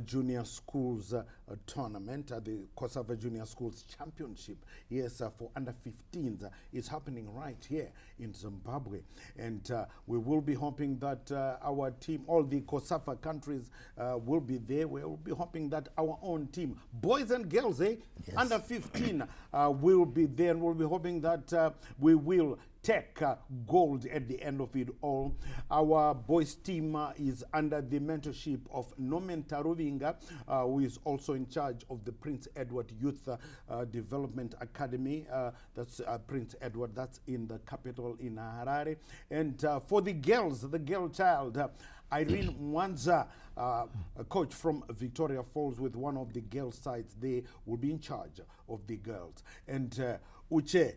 Junior Schools tournament, the COSAFA Junior Schools Championship, yes, for under 15s is happening right here in Zimbabwe. And we will be hoping that our team, all the COSAFA countries will be there. We will be hoping that our own team, boys and girls, yes, under 15, will be there. And we'll be hoping that we will take gold at the end of it all. Our boys team is under the mentorship of Norman Taruvinga, who is also in charge of the Prince Edward Youth Development Academy. That's Prince Edward, that's in the capital in Harare. And for the girls, the girl child, Irene Mwanza, a coach from Victoria Falls with one of the girls' sides, they will be in charge of the girls. And Uche,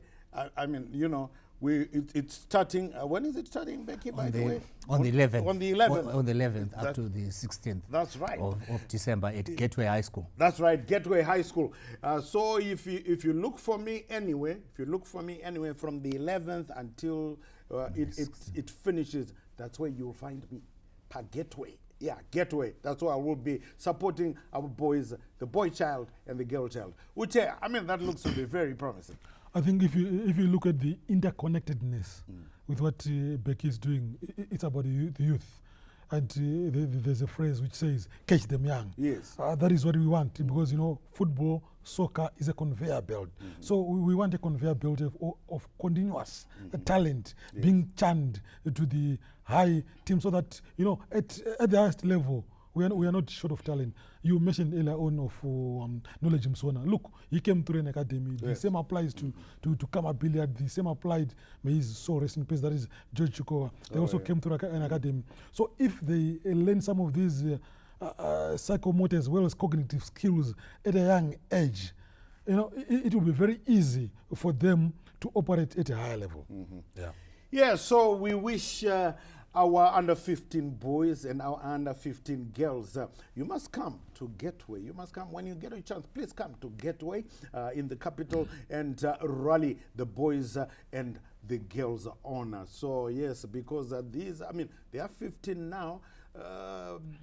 I mean, you know, it's starting, when is it starting, Becky, by the way? On the 11th. On the 11th. On the 11th up to the 16th. That's right. Of December at Gateway High School. That's right, Gateway High School. So if you look for me anyway, from the 11th until it finishes, that's where you'll find me, per Gateway. Yeah, Gateway. That's why I will be supporting our boys, the boy child and the girl child. Which, I mean, that looks to be very promising. I think if you look at the interconnectedness with what Becky is doing, it's about the youth. And there's a phrase which says, catch them young. Yes. That is what we want, because, you know, football, soccer is a conveyor belt. So we want a conveyor belt of continuous talent being churned to the high team, so that, you know, at the highest level, we are not short of talent. You mentioned earlier on of Knowledge Msona. Look, he came through an academy. Yes. The same applies to Kama Billiard. The same applied, may his soul rest in peace, that is George Chikowa. They also came through an academy. So if they learn some of these psychomotor as well as cognitive skills at a young age, you know, it will be very easy for them to operate at a higher level. Yeah, so we wish our under 15 boys and our under 15 girls, you must come to Gateway. You must come when you get a chance. Please come to Gateway in the capital and rally the boys and the girls on. So yes, because these, I mean, they are 15 now.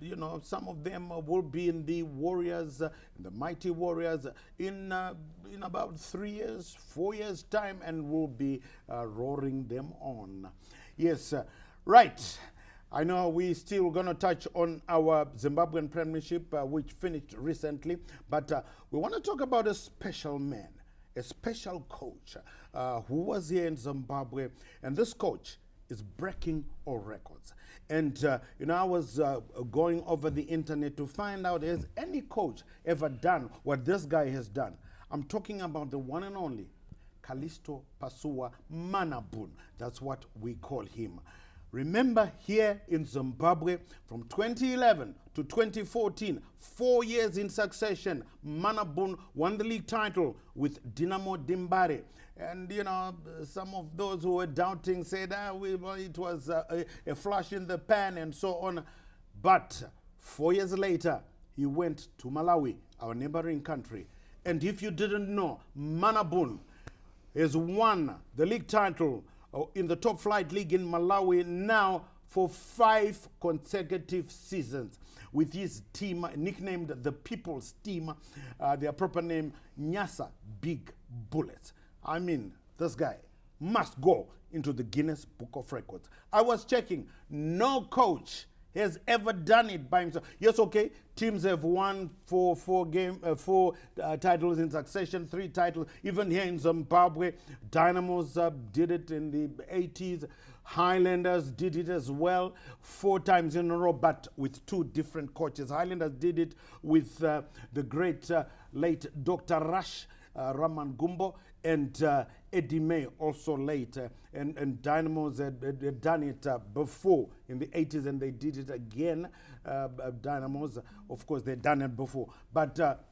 You know, some of them will be in the Warriors, the Mighty Warriors, in about 3 years, 4 years time, and we'll be roaring them on. Yes. Right. I know we're still going to touch on our Zimbabwean Premiership, which finished recently, but we want to talk about a special man, a special coach who was here in Zimbabwe, and this coach is breaking all records. And, you know, I was going over the internet to find out, has any coach ever done what this guy has done? I'm talking about the one and only Kalisto Pasua Manabun. That's what we call him. Remember, here in Zimbabwe, from 2011 to 2014, 4 years in succession, Manabun won the league title with Dinamo Dimbare. And, you know, some of those who were doubting said, it was a flash in the pan and so on. But 4 years later, he went to Malawi, our neighboring country. And if you didn't know, Manabun has won the league title in the top flight league in Malawi now for 5 consecutive seasons, with his team nicknamed the People's Team, their proper name, Nyasa Big Bullets. I mean, this guy must go into the Guinness Book of Records. I was checking, no coach has ever done it by himself. Yes, okay, teams have won four titles in succession, 3 titles. Even here in Zimbabwe, Dynamos did it in the 80s. Highlanders did it as well 4 times in a row, but with 2 different coaches. Highlanders did it with the great late Dr. Rush Raman Gumbo, and Eddie May also later. And Dynamos had done it before in the 80s, and they did it again. Dynamos, of course, they'd done it before, but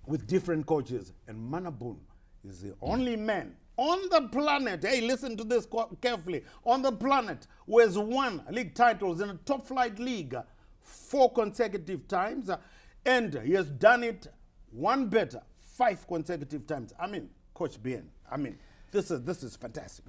with different coaches. And Manabun is the only man on the planet, hey, listen to this carefully, on the planet who has won league titles in a top flight league 4 consecutive times, and he has done it one better, 5 consecutive times. I mean, Coach Bien, I mean, this is fantastic.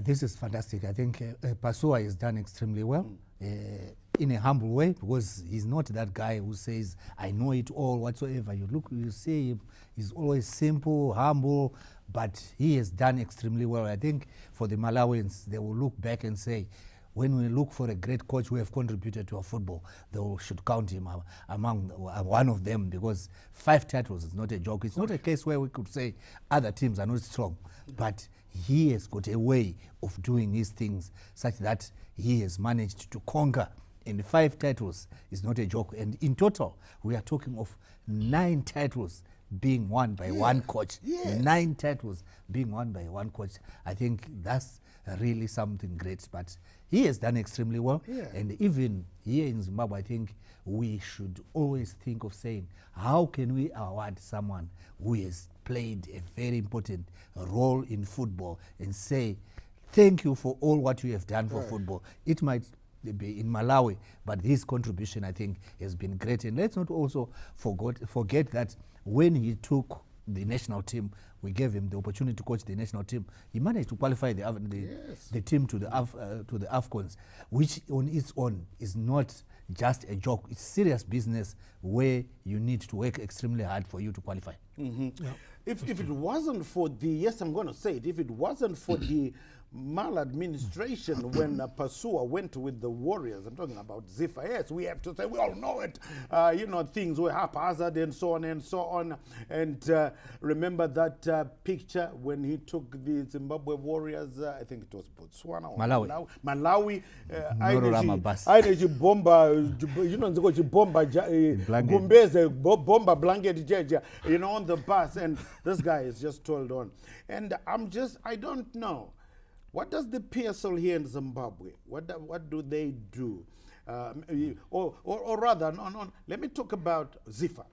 This is fantastic. I think Pasua has done extremely well. in a humble way, because he's not that guy who says, I know it all whatsoever. You see him, he's always simple, humble, but he has done extremely well. I think for the Malawians, they will look back and say, when we look for a great coach who have contributed to our football, they should count him among one of them, because 5 titles is not a joke. It's not a case where we could say other teams are not strong, but he has got a way of doing his things such that he has managed to conquer. And 5 titles is not a joke. And in total, we are talking of 9 titles being won by one coach. 9 titles being won by one coach. I think that's really something great. But he has done extremely well. And even here in Zimbabwe, I think we should always think of saying, how can we award someone who has played a very important role in football and say, thank you for all what you have done for football. It might be in Malawi, but his contribution, I think, has been great. And let's not also forget that when he took the national team, we gave him the opportunity to coach the national team. He managed to qualify the team to the AFCONs, which on its own is not just a joke. It's serious business where you need to work extremely hard for you to qualify. If it wasn't for the, yes, I'm going to say it, if it wasn't for the maladministration when Pasua went with the Warriors, I'm talking about Zifa, yes, we have to say, we all know it, things were haphazard and so on and so on. And remember that picture when he took the Zimbabwe Warriors, I think it was Botswana or Malawi. Bomba blanket, on the bus, and this guy is just told on. And I don't know. What does the PSL here in Zimbabwe, what do they do? Or rather, let me talk about Zifa,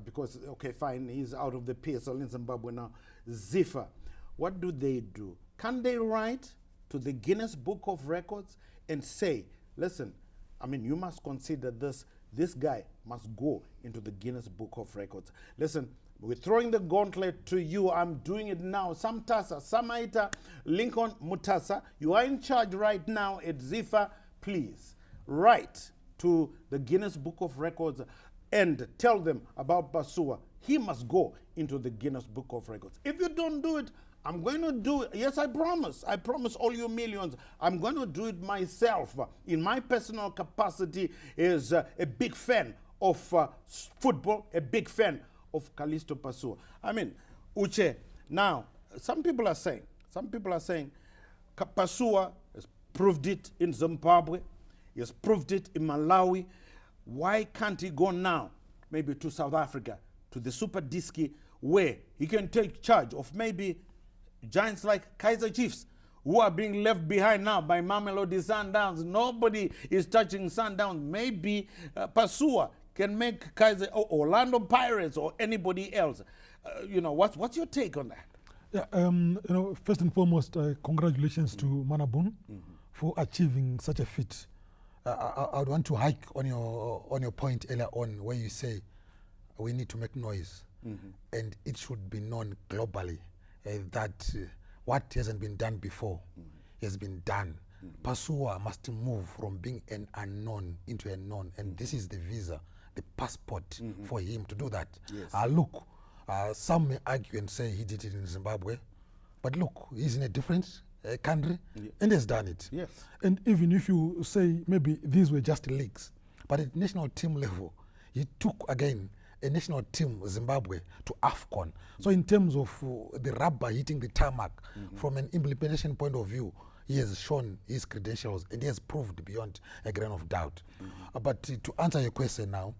because, okay, fine, he's out of the PSL in Zimbabwe now. Zifa, what do they do? Can they write to the Guinness Book of Records and say, listen, I mean, you must consider this guy must go into the Guinness Book of Records. Listen, we're throwing the gauntlet to you. I'm doing it now. Samtasa, Samaita, Lincoln, Mutasa, you are in charge right now at Zifa. Please write to the Guinness Book of Records and tell them about Pasua. He must go into the Guinness Book of Records. If you don't do it, I'm going to do it. Yes, I promise. I promise all you millions. I'm going to do it myself. In my personal capacity as a big fan of football, a big fan of Callisto Pasua. I mean, Uche, now, some people are saying Pasua has proved it in Zimbabwe, he has proved it in Malawi. Why can't he go now, maybe to South Africa, to the Super Diski, where he can take charge of maybe giants like Kaizer Chiefs, who are being left behind now by Mamelodi Sundowns. Nobody is touching Sundowns. Maybe Pasua can make Kaizer, Orlando Pirates, or anybody else. What's your take on that? Yeah, first and foremost, congratulations to Manabun for achieving such a feat. I would want to hike on your point earlier on where you say we need to make noise, and it should be known globally that what hasn't been done before has been done. Pasua must move from being an unknown into a known, and this is the visa, the passport for him to do that. Yes. Look, some may argue and say he did it in Zimbabwe, but look, he's in a different country and has done it. Yes. And even if you say maybe these were just leagues, but at national team level, he took again a national team, Zimbabwe, to AFCON. So in terms of the rubber hitting the tarmac, from an implementation point of view, he has shown his credentials and he has proved beyond a grain of doubt. But to answer your question now,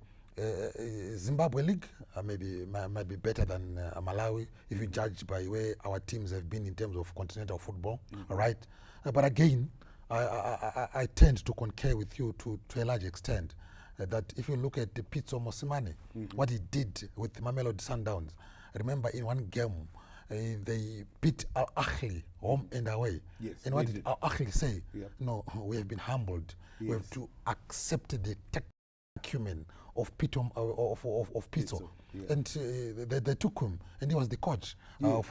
Zimbabwe League might be better than Malawi if you judge by where our teams have been in terms of continental football, all right? But again, I tend to concur with you to a large extent that if you look at the Pitso Mosimane, what he did with Mamelodi Sundowns, remember in one game, they beat Al Ahly home and away. Yes, and what did Al Ahly say? No, we have been humbled. Yes. We have to accept the acumen of Pito, of Pizzo. Yeah. And they took him, and he was the coach for Al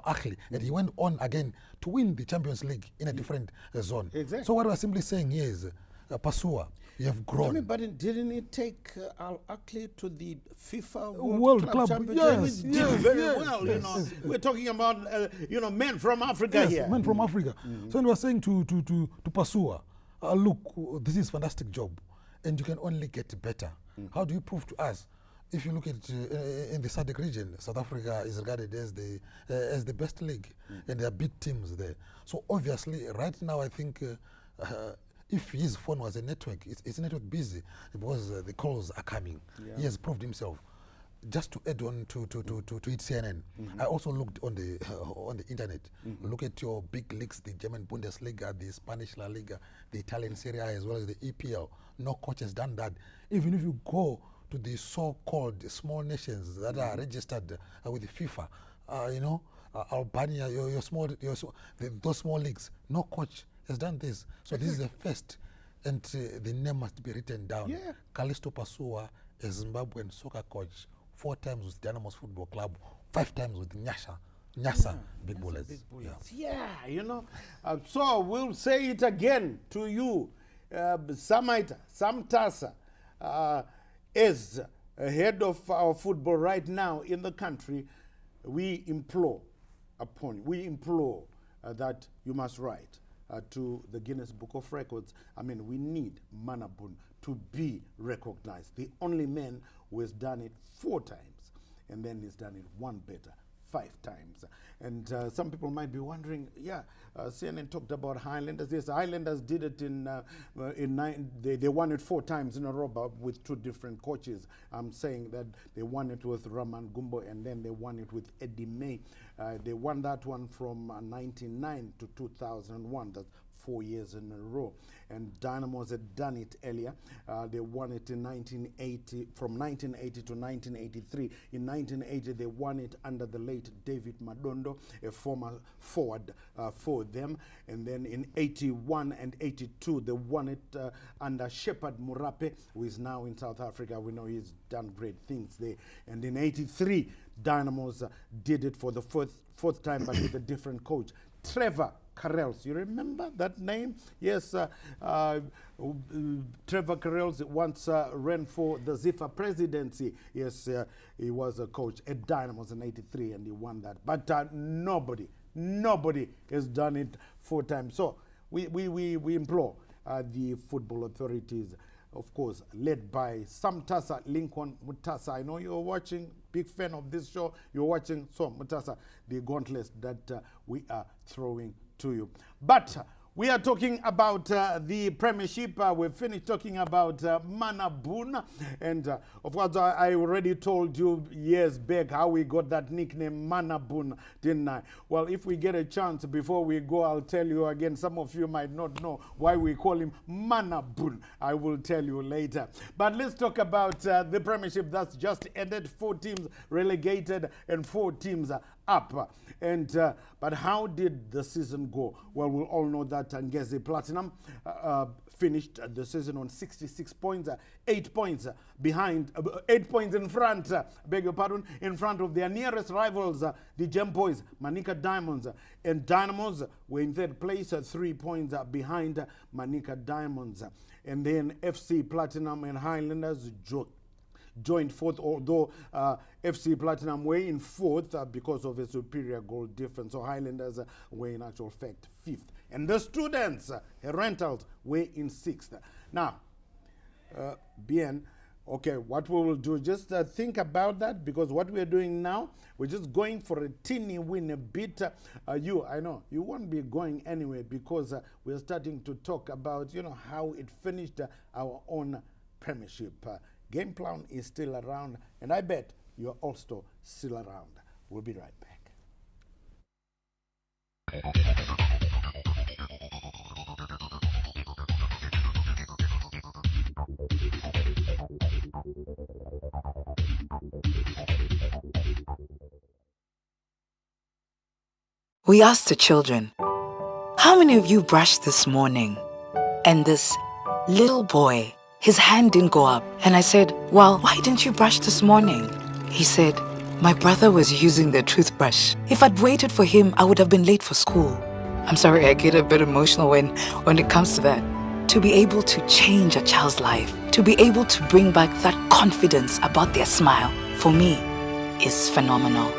Ahly, and he went on again to win the Champions League in a different zone. Exactly. So what we're simply saying here is, Pasua, you have grown. I mean, but didn't it take Al Ahly to the FIFA World Club Championship? yes, It did yes, very yes, well. yes, You know, yes. we're talking about men from Africa Yes, here. men from Africa. So we were saying to Pasua, look, this is a fantastic job, and you can only get better. How do you prove to us? If you look at in the SADC region, South Africa is regarded as the best league, and there are big teams there. So obviously, right now, I think if his phone was a network, it's network busy because the calls are coming. Yeah. He has proved himself. Just to add on to it CNN, I also looked on the internet. Look at your big leagues, the German Bundesliga, the Spanish La Liga, the Italian Serie A, as well as the EPL. No coach has done that. Even if you go to the so-called small nations that are registered with the FIFA, Albania, those small leagues, no coach has done this. So this is the first, and the name must be written down. Yeah. Callisto Pasua, a Zimbabwean soccer coach, 4 times with Dynamos Football Club, 5 times with Nyasa Big Bullets. Yeah, so we'll say it again to you. Samaita, Samtasa, is head of our football right now in the country. We implore that you must write to the Guinness Book of Records. I mean, we need Manabun to be recognized. The only man who has done it 4 times, and then he's done it one better 5 times. And some people might be wondering, CNN talked about Highlanders. Yes, Highlanders did it they won it 4 times in a row, but with 2 different coaches. I'm saying that they won it with Raman Gumbo, and then they won it with Eddie May. They won that one from 1999 to 2001. That's 4 years in a row. And Dynamos had done it earlier. They won it in 1980, from 1980 to 1983. In 1980, they won it under the late David Madondo, a former forward for them. And then in 81 and 82, they won it under Shepard Murape, who is now in South Africa. We know he's done great things there. And in 83, Dynamos did it for the fourth time, but with a different coach, Trevor Carrells. You remember that name? Yes, Trevor Carrells once ran for the ZIFA presidency. Yes, he was a coach at Dynamos in 83, and he won that. But nobody has done it 4 times. So we implore the football authorities, of course, led by Samtasa Lincoln Mutasa. I know you're watching, big fan of this show. You're watching, so Mutasa, the gauntlet that we are throwing to you. But we are talking about the Premiership. We've finished talking about Manabun. And of course, I already told you years back how we got that nickname Manabun, didn't I? Well, if we get a chance before we go, I'll tell you again. Some of you might not know why we call him Manabun. I will tell you later. But let's talk about the Premiership that's just ended. 4 teams relegated and 4 teams up. And but how did the season go? Well, we'll all know that Ngezi Platinum finished the season on 66 points, 8 points behind, 8 points in front, beg your pardon, in front of their nearest rivals, the Gem Boys, Manica Diamonds. And Dynamos were in 3rd place, 3 points behind Manica Diamonds. And then FC Platinum and Highlanders joined 4th, although FC Platinum were in 4th because of a superior goal difference. So Highlanders were in actual fact 5th. And the students, Rentals, were in 6th. Now, Bien, okay, what we will do, just think about that, because what we're doing now, we're just going for a teeny win a bit. I know, you won't be going anywhere, because we're starting to talk about, how it finished our own Premiership. Game Plan is still around, and I bet you're also still around. We'll be right back. We asked the children, how many of you brushed this morning? And this little boy. His hand didn't go up. And I said, well, why didn't you brush this morning? He said, my brother was using the toothbrush. If I'd waited for him, I would have been late for school. I'm sorry, I get a bit emotional when it comes to that. To be able to change a child's life, to be able to bring back that confidence about their smile, for me, is phenomenal.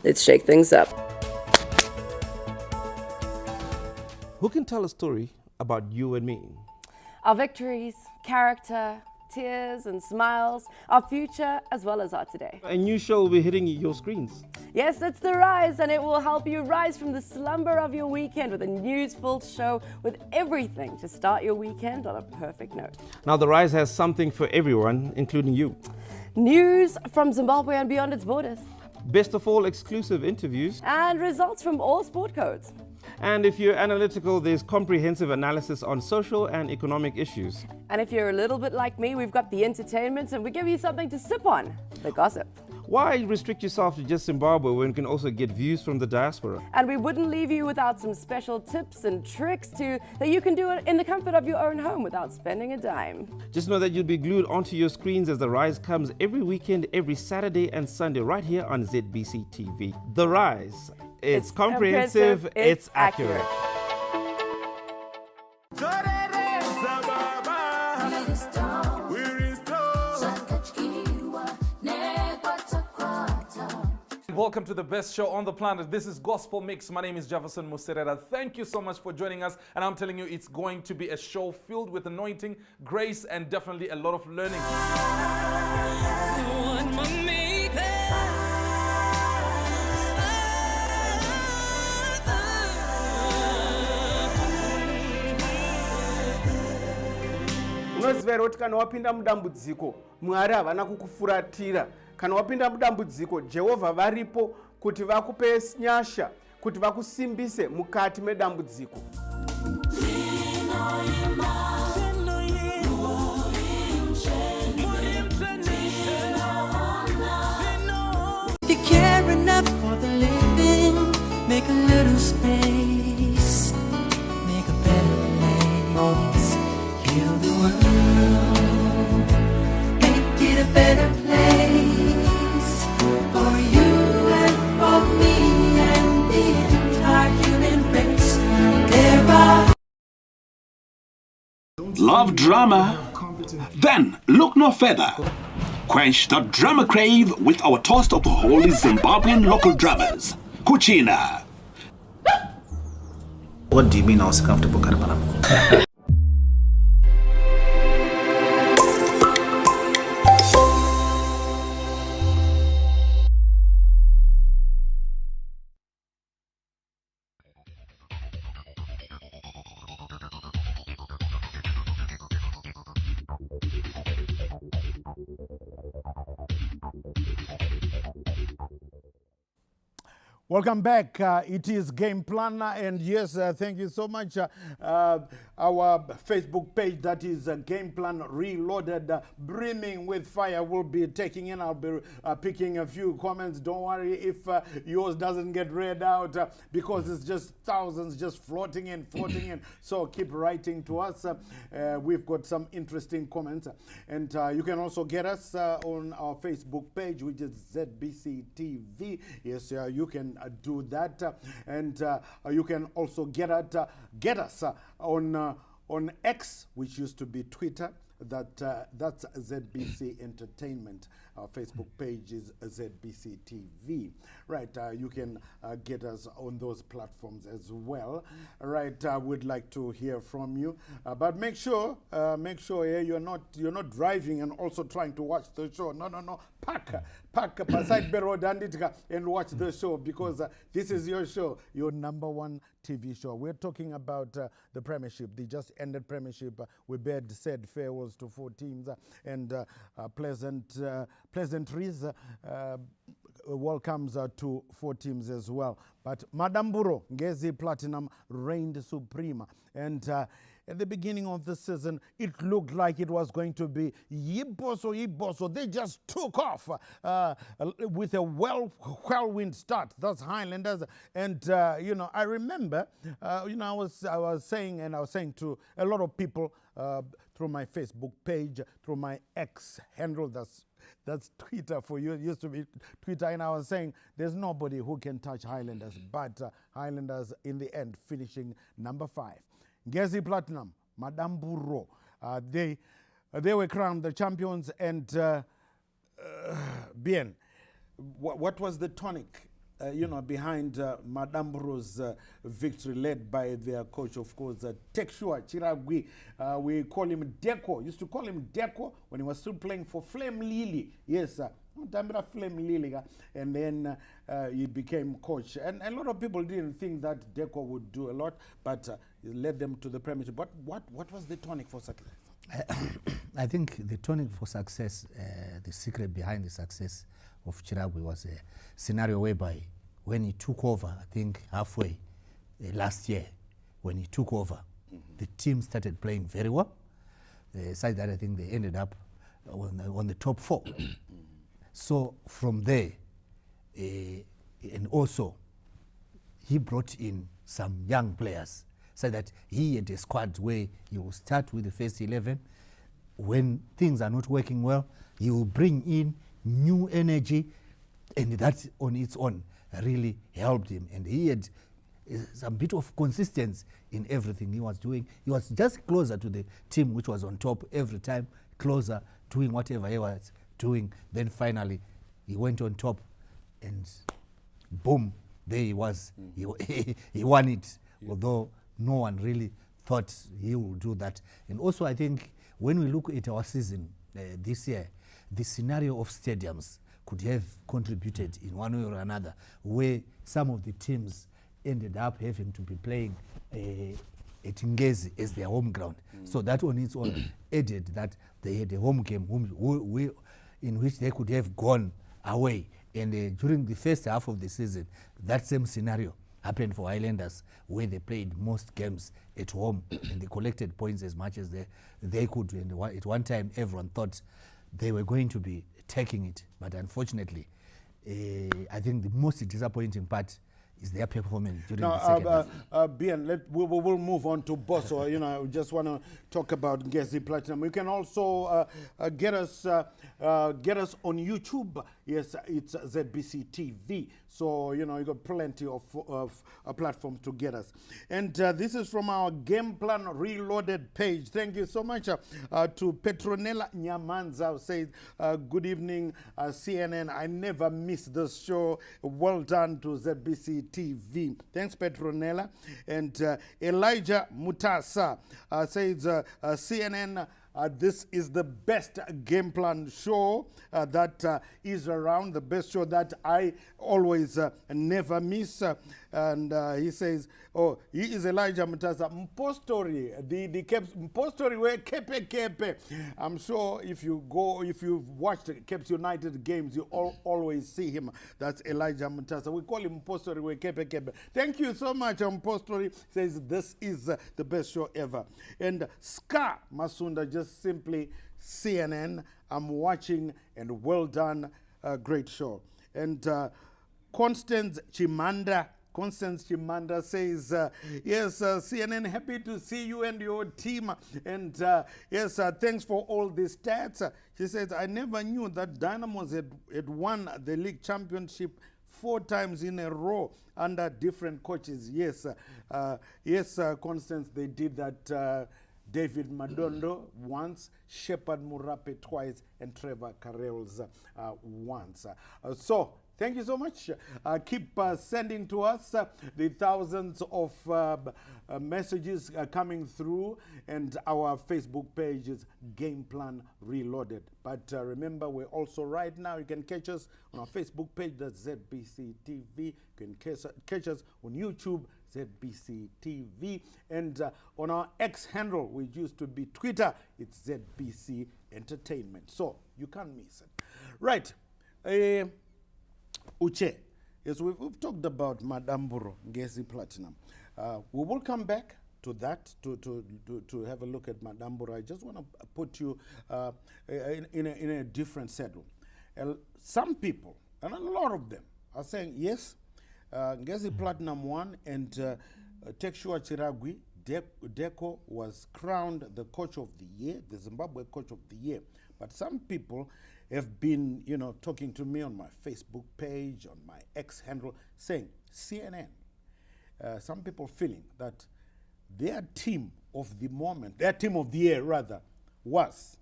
Let's shake things up. Who can tell a story about you and me? Our victories, character, tears and smiles, our future as well as our today. A new show will be hitting your screens. Yes, it's The Rise, and it will help you rise from the slumber of your weekend with a news-filled show with everything to start your weekend on a perfect note. Now, The Rise has something for everyone, including you. News from Zimbabwe and beyond its borders. Best of all, exclusive interviews. And results from all sport codes. And if you're analytical, there's comprehensive analysis on social and economic issues. And if you're a little bit like me, we've got the entertainment and we give you something to sip on, the gossip. Why restrict yourself to just Zimbabwe when you can also get views from the diaspora? And we wouldn't leave you without some special tips and tricks that you can do it in the comfort of your own home without spending a dime. Just know that you'll be glued onto your screens as The Rise comes every weekend, every Saturday and Sunday, right here on ZBC TV. The Rise. It's comprehensive, it's accurate. Welcome to the best show on the planet. This is Gospel Mix. My name is Jefferson Muserera. Thank you so much for joining us. And I'm telling you, it's going to be a show filled with anointing, grace, and definitely a lot of learning. Unozivera kuti kana wapinda mudambudziko Mwari havana kukufuratira. Kana wapinda mudambudziko Jehovha varipo kuti vakupe nyasha, kuti vakusimbise mukati medambudziko. If you care enough for the living, make a little space, make a better place, heal the world, make it a better place for you and for me and the entire human race. There are Love drama? Then look no further. Quench the drama crave with our toast of the holy Zimbabwean local dramas. Kuchina. What do you mean I was comfortable, Karapana? Welcome back. It is Game Planner, and yes, thank you so much. Our Facebook page, that is Game Plan Reloaded, brimming with fire. We'll be taking in. I'll be picking a few comments. Don't worry if yours doesn't get read out because it's just thousands just floating in. So keep writing to us. We've got some interesting comments, and you can also get us on our Facebook page, which is ZBC TV. Yes, you can do that, and you can also get us on X, which used to be Twitter, that's ZBC Entertainment. Our Facebook page is ZBC TV. Right, you can get us on those platforms as well. Right, we'd like to hear from you, but make sure you're not driving and also trying to watch the show. No. Park beside Road and watch the show, because this is your show, your number one TV show. We're talking about the Premiership, the just ended Premiership. We said farewells to 4 teams and pleasantries. Welcomes to 4 teams as well. But Madamburo, Ngezi Platinum reigned supreme. And at the beginning of the season, it looked like it was going to be Yiboso. They just took off with a whirlwind start. That's Highlanders. And, I remember, I was saying to a lot of people through my Facebook page, through my X handle, that's Twitter for you. It used to be Twitter, and I was saying there's nobody who can touch Highlanders, but Highlanders in the end finishing number 5. Ngezi Platinum, Madamburo, they were crowned the champions, and Bien, what was the tonic, behind Madamburo's victory, led by their coach, of course, Tekshua Chiragwi. We call him Deco. Used to call him Deco when he was still playing for Flame Lily. Yes, Flame Lily. And then he became coach. And a lot of people didn't think that Deco would do a lot, but he led them to the Premiership. But what was the tonic for success? I think the tonic for success, the secret behind the success of Chiragwi was a scenario whereby when he took over, I think halfway last year, when he took over, the team started playing very well. Aside that, I think they ended up on the top 4. So from there, and also he brought in some young players, so that he had a squad where he will start with the first 11. When things are not working well, he will bring in new energy, and that on its own really helped him. And he had some bit of consistency in everything he was doing. He was just closer to the team which was on top every time, closer, doing whatever he was doing. Then finally he went on top, and boom, there he was. He won it, although no one really thought he would do that. And also I think when we look at our season this year, the scenario of stadiums could have contributed in one way or another, where some of the teams ended up having to be playing at Ngezi as their home ground. So that on its own added that they had a home game in which they could have gone away. And during the first half of the season, that same scenario happened for Highlanders, where they played most games at home and they collected points as much as they could. And at one time, everyone thought they were going to be taking it. But unfortunately, I think the most disappointing part is their performance during the second half. Bien, we'll move on to Bosso. I just want to talk about Ngezi Platinum. You can also get us on YouTube. Yes, it's ZBC TV. So, you got plenty of platforms to get us. And this is from our Game Plan Reloaded page. Thank you so much to Petronella Nyamanza, who says, good evening, CNN. I never miss this show. Well done to ZBC TV. Thanks, Petronella. And Elijah Mutasa says, CNN, this is the best game plan show that is around, the best show that I always never miss. And he says, he is Elijah Mutasa. Mpostori, the Mpostori where Kepe. I'm sure if you've watched Caps United games, you always see him. That's Elijah Mutasa. We call him Mpostori where Kepe. Thank you so much, Mpostori. Says this is the best show ever. And Ska Masunda, just simply CNN. I'm watching, and well done, great show. And Constance Chimanda says, yes, CNN, happy to see you and your team. And yes, thanks for all the stats. She says, I never knew that Dynamos had won the league championship 4 times in a row under different coaches. Yes, yes, Constance, they did that David Madondo once, Shepard Murape twice, and Trevor Carrells once. So thank you so much. Keep sending to us the thousands of messages coming through, and our Facebook page is Game Plan Reloaded. But remember, we're also right now, you can catch us on our Facebook page, that's ZBC TV. You can catch us on YouTube, ZBC TV. And on our X handle, which used to be Twitter, it's ZBC Entertainment. So you can't miss it. Right. Uche, yes, we've talked about Madamburo Ngezi Platinum. We will come back to that to have a look at Madamburo. I just want to put you in a different settle. Some people, and a lot of them, are saying yes, Ngezi Platinum won, and Tekshua Chiragwi Deco was crowned the coach of the year, the Zimbabwe coach of the year. But some people have been, talking to me on my Facebook page, on my X handle, saying CNN. Some people feeling that their team of the moment, their team of the year rather, it's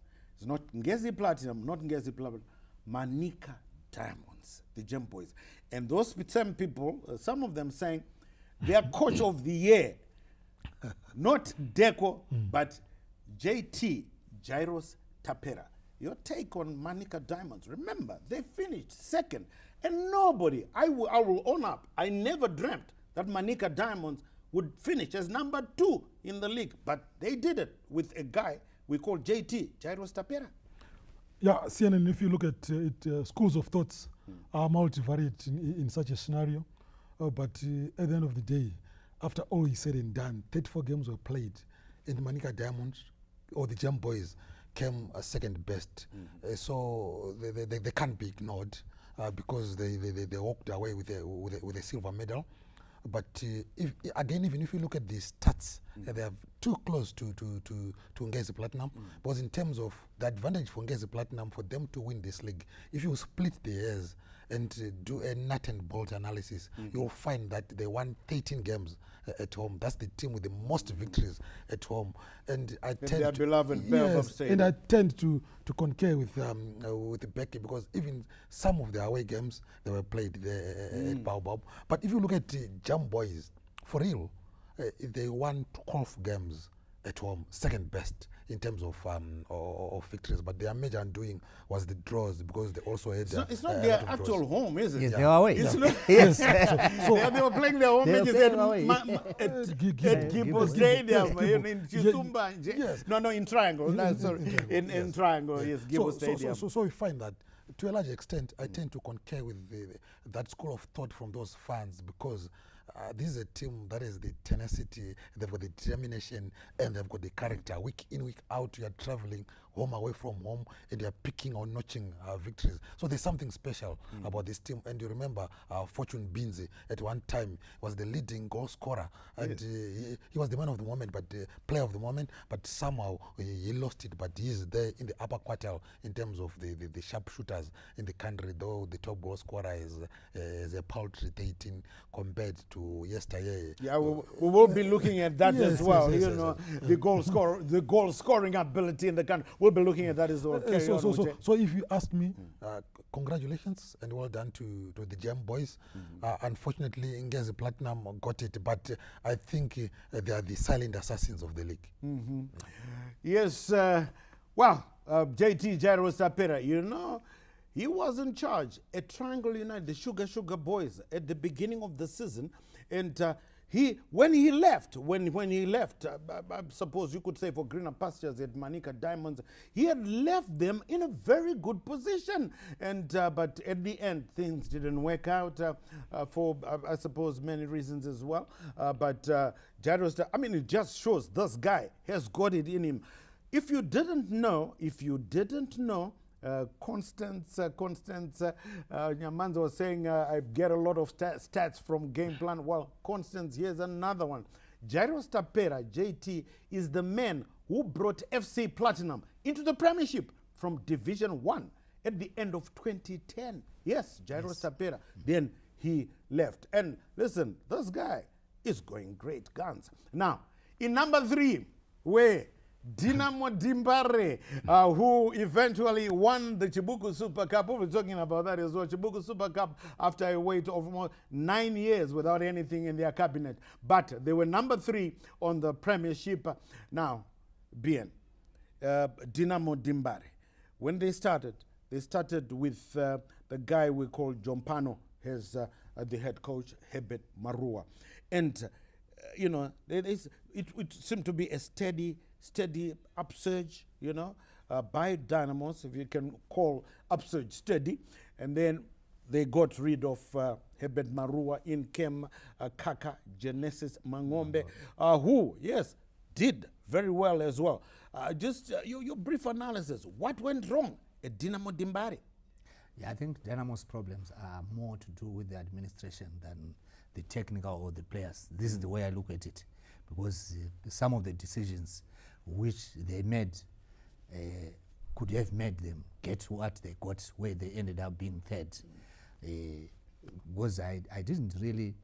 not Ngezi Platinum, not Ngezi Platinum, Manika Diamonds, the Gem Boys. And those same people, some of them saying their coach of the year, not Deco, but JT, Jairus Tapera. Your take on Manika Diamonds. Remember, they finished second. And nobody, I will own up, I never dreamt that Manika Diamonds would finish as number 2 in the league. But they did it with a guy we call JT, Jairus Tapera. Yeah, CNN, if you look at it, schools of thoughts are multivariate in such a scenario. But at the end of the day, after all is said and done, 34 games were played, and Manika Diamonds, or the Gem Boys, came second best. So they can't be ignored because they walked away with a silver medal. But even if you look at the stats, they are too close to Ngezi Platinum. Because in terms of the advantage for Ngezi Platinum, for them to win this league, if you split the hairs and do a nut and bolt analysis, you'll find that they won 13 games at home. That's the team with the most victories at home. And I tend to concur with Becky, because even some of the away games they were played there at Baobab. But if you look at the Gem Boys, for real, they won 12 games at home, second best in terms of victories. But their major undoing was the draws, because they also had. So it's not their actual home, is it? Yes, they are away. It's No. not, Yes. they were playing their home matches at Gibbo Stadium, in Chisumba. Yes. No, in Triangle. No, sorry. In Triangle, yes, Gibbo Stadium. So we find that, to a large extent, I tend to concur with that school of thought from those fans, because this is a team that has the tenacity, they've got the determination, and they've got the character. Week in, week out, you are traveling home away from home, and they are picking or notching victories. So there's something special about this team. And you remember Fortune Binzi at one time was the leading goal scorer, and he was the man of the moment, but the player of the moment. But somehow he lost it. But he is there in the upper quartile in terms of the sharpshooters in the country. Though the top goal scorer is a paltry 13 compared to yesterday. Yeah, we will be looking at that as well. The goal scoring ability in the country. We'll be looking at that as well. So if you ask me, congratulations and well done to the Gem Boys. Unfortunately, Ngezi Platinum got it, but I think they are the silent assassins of the league. Yes, JT Jairus Tapera, he was in charge at Triangle United, the Sugar Boys, at the beginning of the season. And when he left, I suppose you could say for greener pastures at Manika Diamonds, he had left them in a very good position. And but at the end, things didn't work out for, I suppose, many reasons as well. But Jairus, it just shows this guy has got it in him. If you didn't know, Constance Nyamanza was saying, I get a lot of stats from Game Plan. Well, Constance, here's another one. Jairus Tapera, JT, is the man who brought FC Platinum into the Premiership from Division 1 at the end of 2010. Yes, Jairus Tapera. Then he left. And listen, this guy is going great guns. Now, in number 3, where Dinamo Dimbare, who eventually won the Chibuku Super Cup. We'll be talking about that as well. Chibuku Super Cup after a wait of almost 9 years without anything in their cabinet. But they were number 3 on the Premiership. Now, Bien, Dinamo Dimbare. When they started with the guy we call Jompano, as the head coach, Herbert Marua. And, you know, it seemed to be a steady upsurge, you know, by Dynamos, if you can call upsurge steady. And then they got rid of Herbert Marua. In came Kaka Genesis Mangombe, who, yes, did very well as well. Just your brief analysis. What went wrong at Dinamo Dimbare? Yeah, I think Dynamo's problems are more to do with the administration than the technical or the players. This is the way I look at it, because some of the decisions which they made could have made them get what they got, where they ended up being third. I didn't really,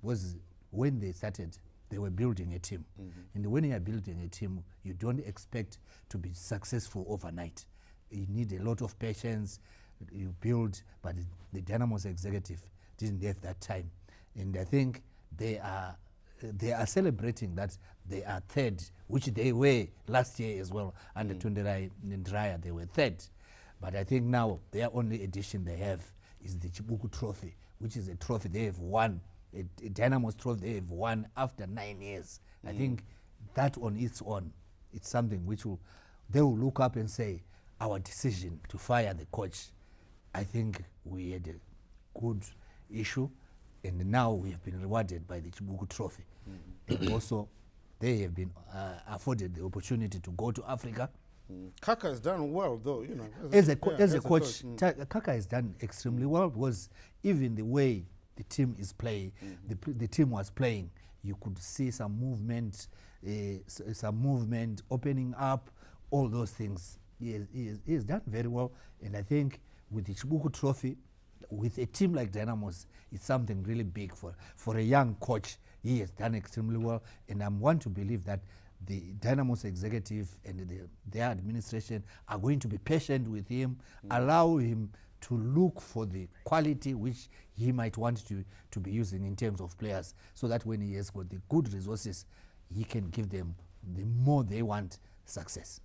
when they started, they were building a team. And when you are building a team, you don't expect to be successful overnight. You need a lot of patience, you build, but the Dynamo's executive didn't have that time. And I think they are celebrating that they are third, which they were last year as well. Under Tunderai Ndraya, they were third. But I think now their only addition they have is the Chibuku Trophy, which is a trophy they have won, a Dynamo's trophy they have won after 9 years. I think that on its own, it's something which they will look up and say, our decision to fire the coach, I think we had a good issue, and now we have been rewarded by the Chibuku Trophy. And also, they have been afforded the opportunity to go to Africa. Kaka has done well, though, you know. As a coach, Kaka has done extremely well, because even the way the team is playing, the team was playing, you could see some movement, opening up, all those things. He has done very well, and I think with the Chibuku Trophy, with a team like Dynamos, it's something really big for a young coach. He has done extremely well, and I want to believe that the Dynamos executive and their administration are going to be patient with him, allow him to look for the quality which he might want to be using in terms of players, so that when he has got the good resources, he can give them the more they want success.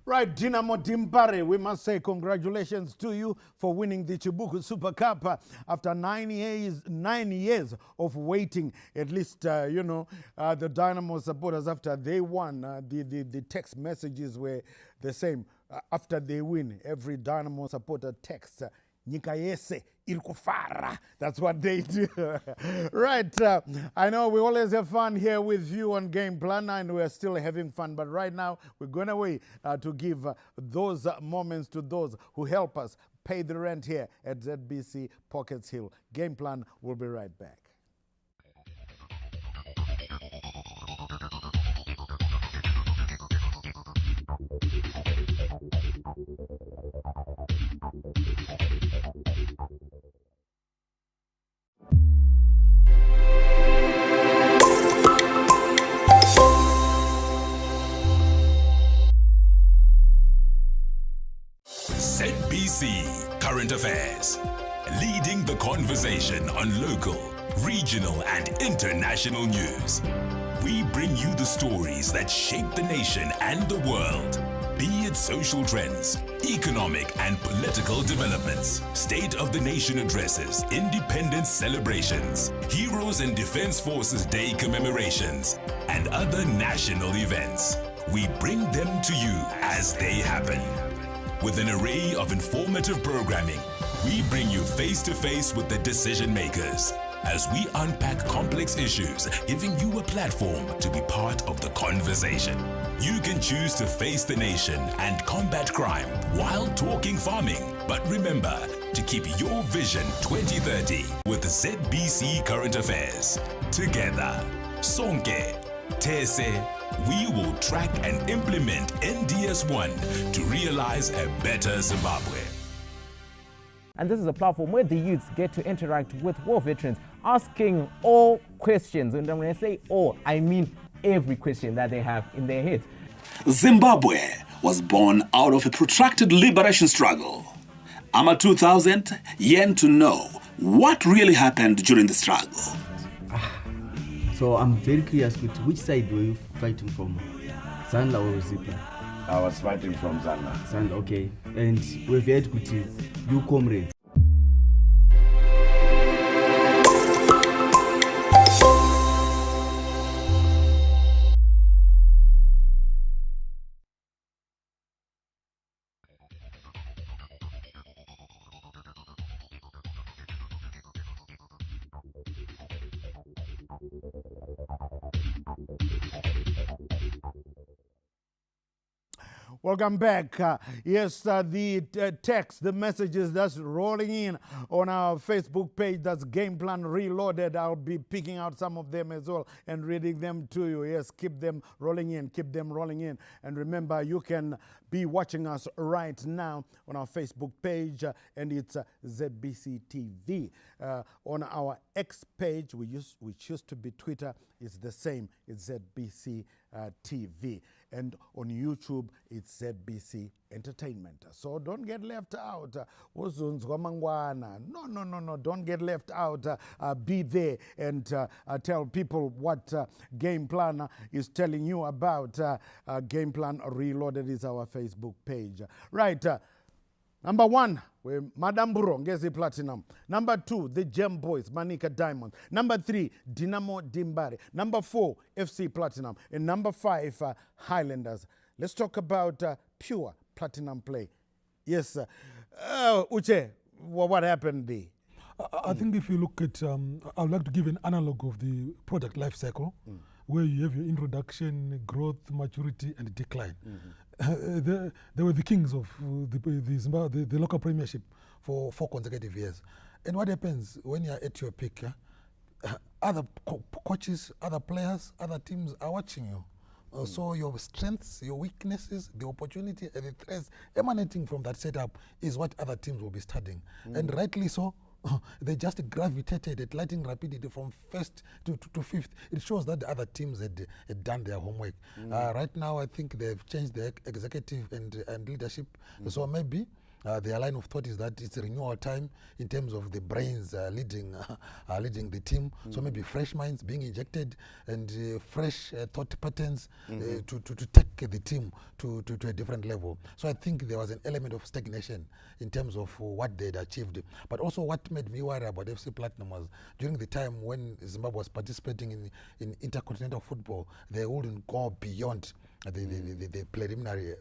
Right, Dinamo Dimbare, we must say congratulations to you for winning the Chibuku Super Cup after 9 years of waiting. At least, the Dynamo supporters, after they won, the text messages were the same. After they win, every Dynamo supporter texts, Nyika yese irkufara. That's what they do. Right. I know we always have fun here with you on Game Plan, and we're still having fun. But right now, we're going away to give those moments to those who help us pay the rent here at ZBC Pockets Hill. Game Plan will be right back. ZBC Current Affairs, leading the conversation on local, regional and international news. We bring you the stories that shape the nation and the world, be it social trends, economic and political developments, State of the Nation addresses, independence celebrations, Heroes and Defense Forces Day commemorations, and other national events. We bring them to you as they happen. With an array of informative programming, we bring you face-to-face with the decision makers as we unpack complex issues, giving you a platform to be part of the conversation. You can choose to face the nation and combat crime while talking farming. But remember to keep your vision 2030 with ZBC Current Affairs. Together, Sonke, Tese, we will track and implement NDS1 to realize a better Zimbabwe. And this is a platform where the youths get to interact with war veterans, asking all questions. And when I say all, I mean every question that they have in their heads. Zimbabwe was born out of a protracted liberation struggle. AMA 2000 yearned to know what really happened during the struggle. So I'm very curious, which side were you fighting from? Zandla or Zipla? I was fighting from Zandla. Zandla, okay. And we've heard with you comrades. Welcome back. The text, the messages that's rolling in on our Facebook page, that's Game Plan Reloaded. I'll be picking out some of them as well and reading them to you. Yes, keep them rolling in, keep them rolling in. And remember, you can be watching us right now on our Facebook page, and it's ZBC TV. On our X page, which used to be Twitter, it's the same. It's ZBC TV. And on YouTube, it's ZBC Entertainment. So don't get left out. No, don't get left out. Be there and tell people what Game Plan is telling you about. Game Plan Reloaded is our Facebook page. Right. Number 1, Madam Buro, Ngezi Platinum. Number 2, the Gem Boys, Manika Diamond. Number 3, Dinamo Dimbare. Number 4, FC Platinum. And number 5, Highlanders. Let's talk about pure platinum play. Yes, Uche, what happened there? I think if you look at, I would like to give an analog of the product life cycle, where you have your introduction, growth, maturity, and decline. They were the kings of the local premiership for 4 consecutive years. And what happens when you're at your peak? Other coaches, other players, other teams are watching you. So your strengths, your weaknesses, the opportunity, and the threats emanating from that setup is what other teams will be studying. And rightly so. They just gravitated at lightning rapidity from first to fifth. It shows that the other teams had done their homework. Right now, I think they've changed the executive and leadership. So maybe their line of thought is that it's renewal time in terms of the brains leading the team. So maybe fresh minds being injected and fresh thought patterns to take the team to a different level. So I think there was an element of stagnation in terms of what they'd achieved. But also what made me worry about FC Platinum was during the time when Zimbabwe was participating in intercontinental football, they wouldn't go beyond the preliminary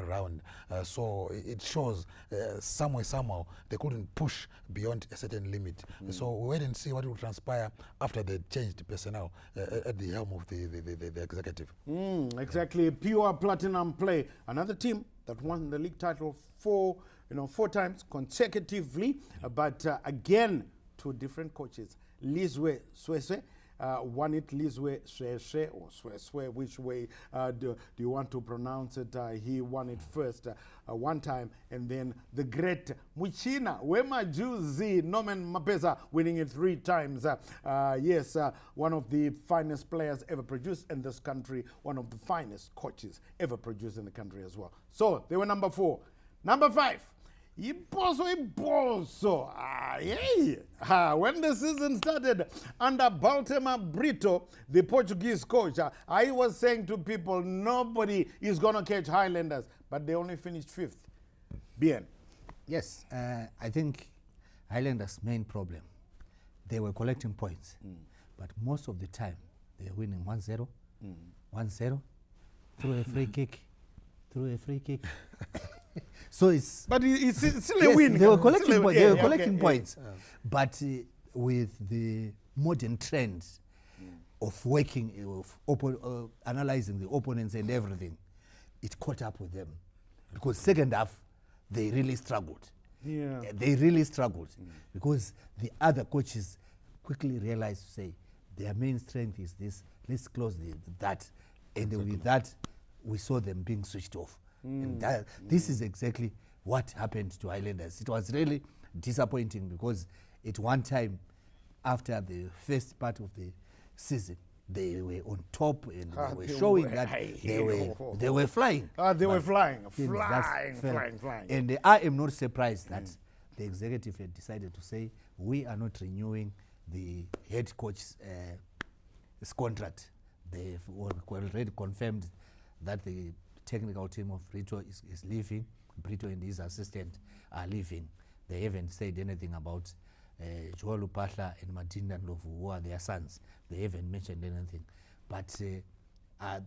round. So it shows somehow they couldn't push beyond a certain limit. So we wait and see what will transpire after they changed personnel at the helm of the executive. Exactly, pure platinum play. Another team that won the league title 4 times consecutively, but again, 2 different coaches. Lizwe Sweswe won it. Lizwe Sweswe or Sweswe, which way do you want to pronounce it? He won it first 1 time, and then the great Muchina Wema Juzi Norman Mapeza winning it 3 times. Yes, one of the finest players ever produced in this country, one of the finest coaches ever produced in the country as well. So they were number 4. Number 5. Iboso. When the season started under Baltimore Brito, the Portuguese coach, I was saying to people, nobody is going to catch Highlanders, but they only finished 5th. Bien. Yes, I think Highlanders' main problem, they were collecting points, but most of the time they were winning 1-0, 1-0, through a free kick. So it's... But it's still a win. They were collecting points. But with the modern trends of working, of analyzing the opponents and everything, it caught up with them. Because second half, they really struggled. Yeah. They really struggled. Because the other coaches quickly realized to say, their main strength is this, let's close that. And with that, we saw them being switched off. And this is exactly what happened to Highlanders. It was really disappointing because at one time, after the first part of the season, they were on top and they were showing that they were flying. They were flying. And I am not surprised that the executive had decided to say, we are not renewing the head coach's contract. They've already confirmed that the technical team of Brito is leaving. Brito and his assistant are leaving. They haven't said anything about Joel Lupahla and Matinda Ndlovu, who are their sons. They haven't mentioned anything. But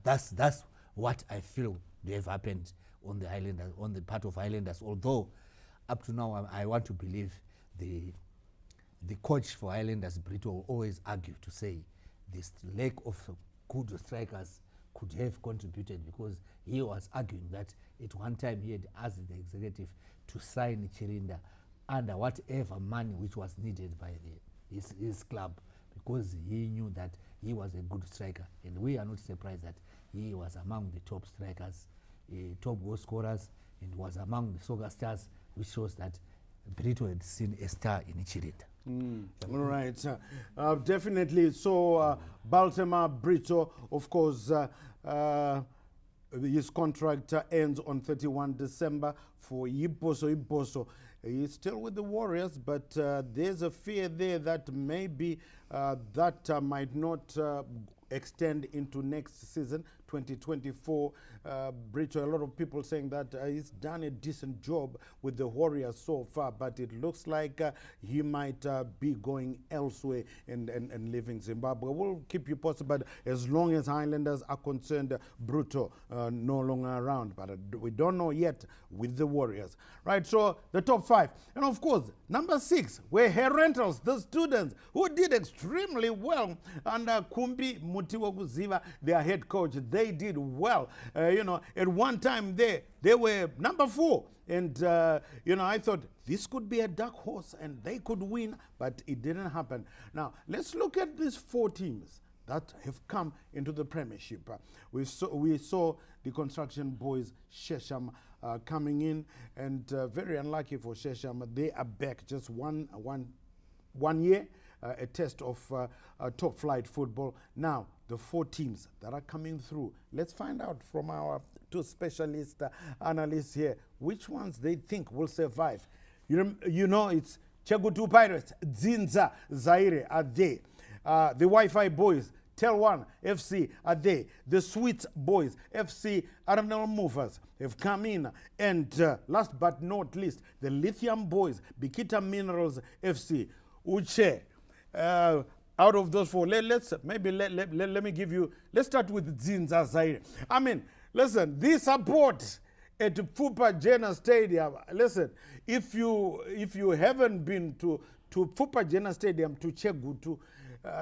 that's what I feel they have happened on the Highlanders, on the part of Highlanders. Although up to now I want to believe the coach for Highlanders, Brito, will always argue to say this lack of good strikers could have contributed, because he was arguing that at one time he had asked the executive to sign Chirinda under whatever money which was needed by his club, because he knew that he was a good striker. And we are not surprised that he was among the top strikers, top goal scorers, and was among the soccer stars, which shows that Brito had seen a star in Chirinda. All right, definitely. So Baltimore Brito, of course, his contract ends on 31 December. For Iboso, he's still with the Warriors, but there's a fear there that maybe that might not extend into next season, 2024. Brito, a lot of people saying that he's done a decent job with the Warriors so far, but it looks like he might be going elsewhere and leaving Zimbabwe. We'll keep you posted, but as long as Highlanders are concerned, Brito no longer around, but we don't know yet with the Warriors. Right, so the top 5. And of course, number 6 were Hair Rentals, the students who did extremely well under Kumbi Mutiwokuziva, their head coach. They did well. At one time they were number 4. And, I thought this could be a dark horse and they could win, but it didn't happen. Now, let's look at these 4 teams that have come into the Premiership. We saw the Construction Boys, Shesham, coming in, and very unlucky for Shesham. They are back just one year, a test of top flight football. Now, the 4 teams that are coming through. Let's find out from our 2 specialist analysts here which ones they think will survive. It's Chegutu Pirates, Zinza, Zaire are there. The Wi-Fi Boys, Tel One FC are there. The Sweet Boys, FC Arnel Movers have come in. And last but not least, the Lithium Boys, Bikita Minerals FC, Uche. Out of those 4, let me give you, let's start with Zinza Zaire. I mean, listen, this support at Fupa Jena Stadium, listen, if you haven't been to Fupa Jena Stadium to Chegutu,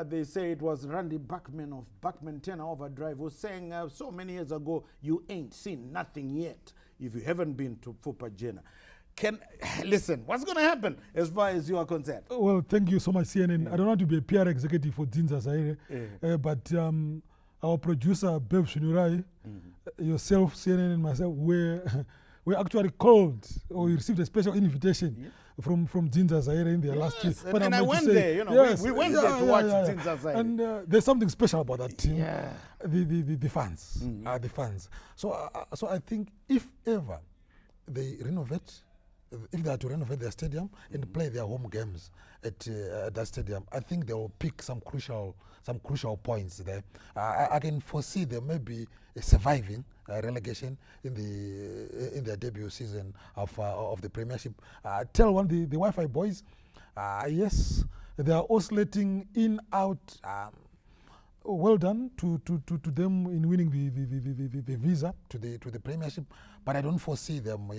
they say it was Randy Bachman of Bachman 10 Overdrive was saying so many years ago, you ain't seen nothing yet if you haven't been to Fupa Jena. Listen, what's going to happen as far as you are concerned? Well, thank you so much, CNN. I don't want to be a PR executive for Zinza Zaire, but our producer, Bev Shunurai, yourself, CNN, and myself, were actually called, or we received a special invitation from Zinza Zaire in their last year. But and I went there, we went there to watch Zinza Zaire. And there's something special about that team, the fans, the fans. So I think if ever they renovate, if they are to renovate their stadium and play their home games at that stadium, I think they will pick some crucial points there. I can foresee them maybe surviving relegation in their debut season of the Premiership. Tell one the Wi-Fi Boys, yes, they are oscillating in out. Well done to them in winning the visa to the Premiership, but I don't foresee them,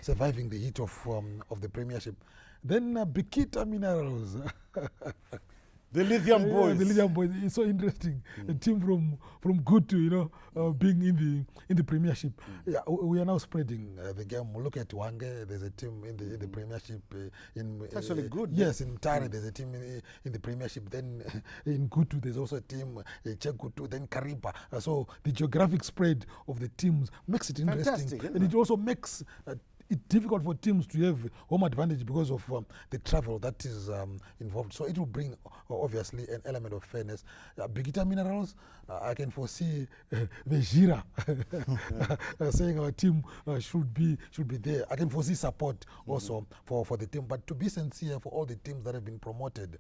surviving the heat of the Premiership. Then Bikita Minerals. The Lithium Boys. The Lithium Boys. It's so interesting. A team from good to being in the Premiership. Yeah, we are now spreading the game. Look at Wange. There's a team in the Premiership. It's actually good. Yes, in Tare there's a team in the Premiership. Then in Gutu there's also a team. Chegutu. Then Kariba. So the geographic spread of the teams makes it interesting, fantastic, and it also makes it's difficult for teams to have home advantage because of the travel that is involved. So it will bring, obviously, an element of fairness. Bigita Minerals, I can foresee Vejira saying our team should be there. I can foresee support also for the team. But to be sincere, for all the teams that have been promoted,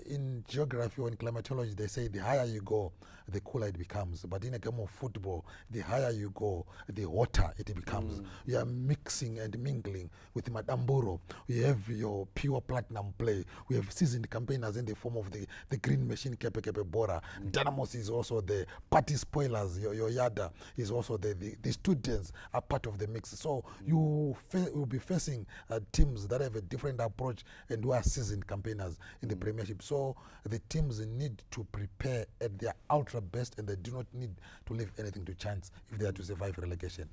in geography or in climatology, they say the higher you go, the cooler it becomes. But in a game of football, the higher you go, the hotter it becomes. You are mixing and mingling with Madamburo. We have your pure platinum play. We have seasoned campaigners in the form of the green machine, Kepe Kepe Bora. Dynamos is also the party spoilers. Your Yada is also the students are part of the mix. So you will be facing teams that have a different approach and who are seasoned campaigners in the Premiership. So the teams need to prepare at their ultra best, and they do not need to leave anything to chance if they are to survive relegation.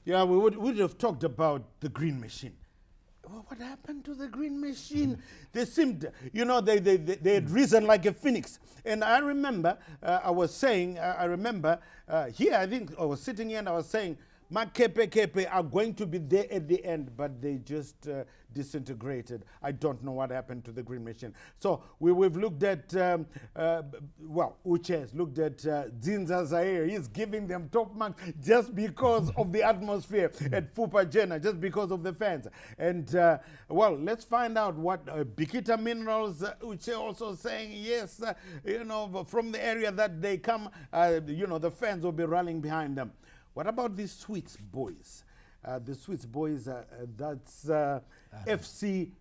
Yeah, we would have talked about the green machine. What happened to the green machine? They seemed, you know, they had risen like a phoenix. And I remember, here, I think I was sitting here and I was saying, Kepe are going to be there at the end, but they just disintegrated. I don't know what happened to the green machine. So we've looked at, Uche has looked at Zinza Zaire. He's giving them top marks just because of the atmosphere at Fupa Jena, just because of the fans. And, let's find out what Bikita Minerals, Uche also saying, yes, from the area that they come, the fans will be rallying behind them. What about these Sweets boys? The Sweets boys, that's FC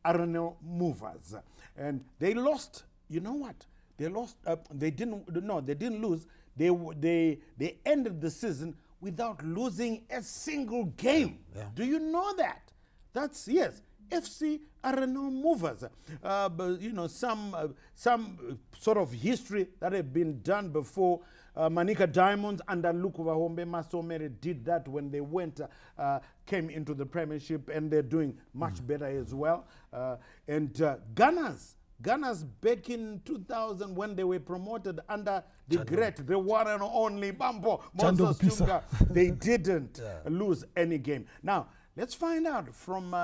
Arno Movers. And they lost, you know what? They lost, they didn't lose. They ended the season without losing a single game. Yeah. Do you know that? That's, yes, FC Arno Movers. Some sort of history that had been done before. Manika Diamonds under Lukuva Hombe Masomere did that when they came into the Premiership, and they're doing much better as well. Gunners back in 2000 when they were promoted under the the one and only Bambo Moses Chunga, they didn't lose any game. Now, let's find out from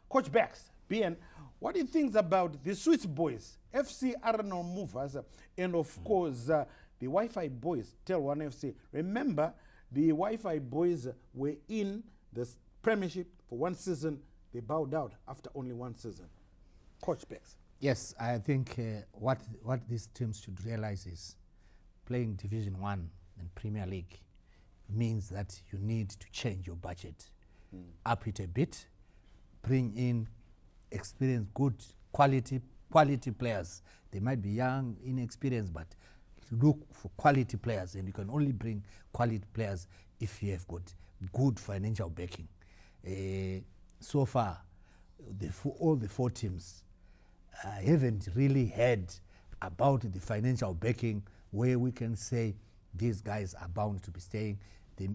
Coach Bex, BN, what he thinks about the Swiss boys, FC Arno Movers, and of course, the Wi-Fi boys, Tell One FC. Remember, the Wi-Fi boys were in the Premiership for one season. They bowed out after only one season. Coach Bex. Yes, I think what these teams should realize is playing Division 1 and Premier League means that you need to change your budget. Up it a bit, bring in experienced, good quality players. They might be young, inexperienced, but look for quality players, and you can only bring quality players if you have got good financial backing. So far, all the four teams haven't really heard about the financial backing where we can say these guys are bound to be staying. The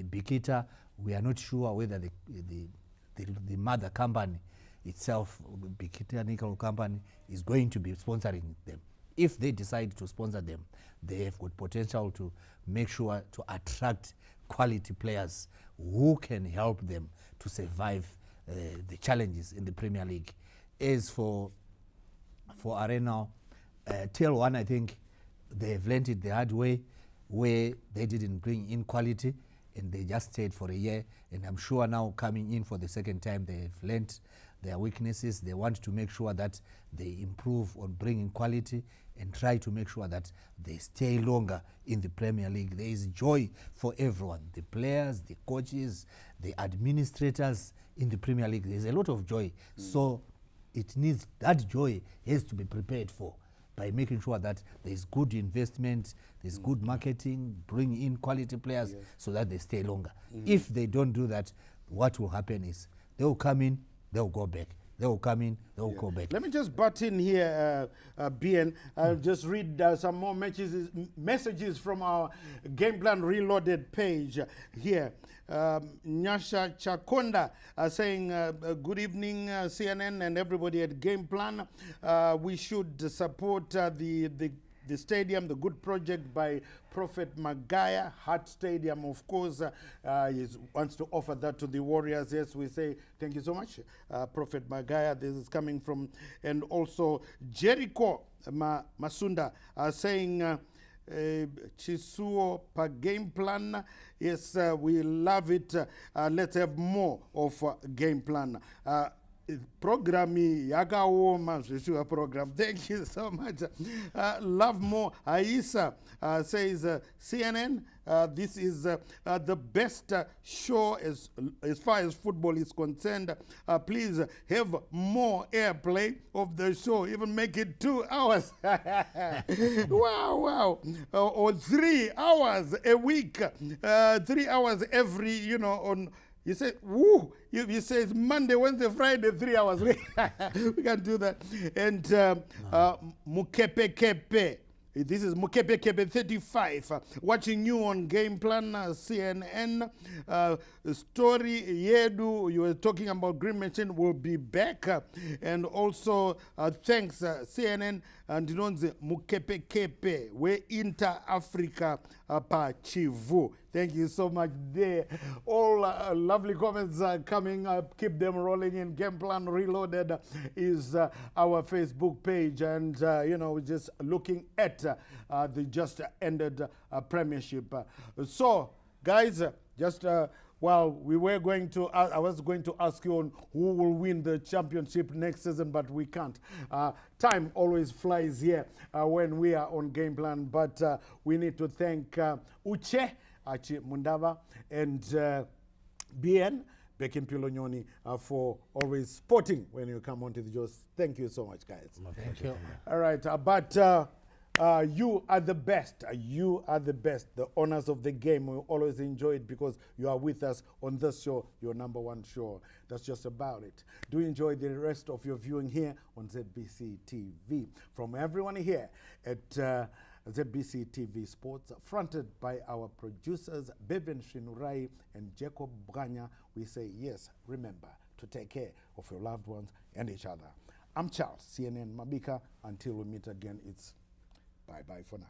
Bikita, we are not sure whether the mother company itself, Bikita Nickel Company, is going to be sponsoring them. If they decide to sponsor them, they have got potential to make sure to attract quality players who can help them to survive the challenges in the Premier League. As for Arena, Tier 1, I think they have learned it the hard way, where they didn't bring in quality and they just stayed for a year. And I'm sure now coming in for the second time, they have learned their weaknesses. They want to make sure that they improve on bringing quality and try to make sure that they stay longer in the Premier League. There is joy for everyone, the players, the coaches, the administrators in the Premier League. There's a lot of joy. So it needs, that joy has to be prepared for by making sure that there's good investment, there's good marketing, bring in quality players so that they stay longer. If they don't do that, what will happen is they will come in, they'll go back. They will come in, they will go back. Let me just butt in here, BN. I'll just read some more messages from our Game Plan Reloaded page here. Nyasha Chakonda saying, good evening, CNN and everybody at Game Plan. We should support the the stadium, the good project by Prophet Magaya, Hart Stadium, of course, he wants to offer that to the Warriors. Yes, we say thank you so much, Prophet Magaya. This is coming from, and also Jericho Masunda saying, Chisuo per game plan. Yes, we love it. Let's have more of game plan. Programmi yakaoma zveshuwa program. Thank you so much. Love more. Aisa says CNN. This is the best show as far as football is concerned. Please have more airplay of the show. Even make it 2 hours. Wow. Or 3 hours a week. 3 hours every, on. You say, woo! You say it's Monday, Wednesday, Friday, 3 hours. We can do that. And Mukepe Kepe. This is Mukepe Kepe 35. Watching you on Game Plan, CNN. Story Yedu, you were talking about Green Machine, will be back. And also, thanks, CNN. And you know, Mukepe Kepe, we Inter Africa pa Chivu. Thank you so much there. All lovely comments coming up. Keep them rolling in. Game Plan Reloaded is our Facebook page. And, we're just looking at the just ended premiership. So, guys, just while we were going to, I was going to ask you on who will win the championship next season, but we can't. Time always flies here when we are on Game Plan. But we need to thank Uche Achi Mundava and BN Bekin Pilonyoni for always sporting when you come onto the shows. Thank you so much, guys. Thank you. All right, but you are the best. You are the best. The honors of the game. We always enjoy it because you are with us on this show, your number one show. That's just about it. Do enjoy the rest of your viewing here on ZBC TV. From everyone here at ZBC TV Sports, fronted by our producers, Bevan Shinurai and Jacob Branya, we say, yes, remember to take care of your loved ones and each other. I'm Charles, CNN Mabika. Until we meet again, it's bye-bye for now.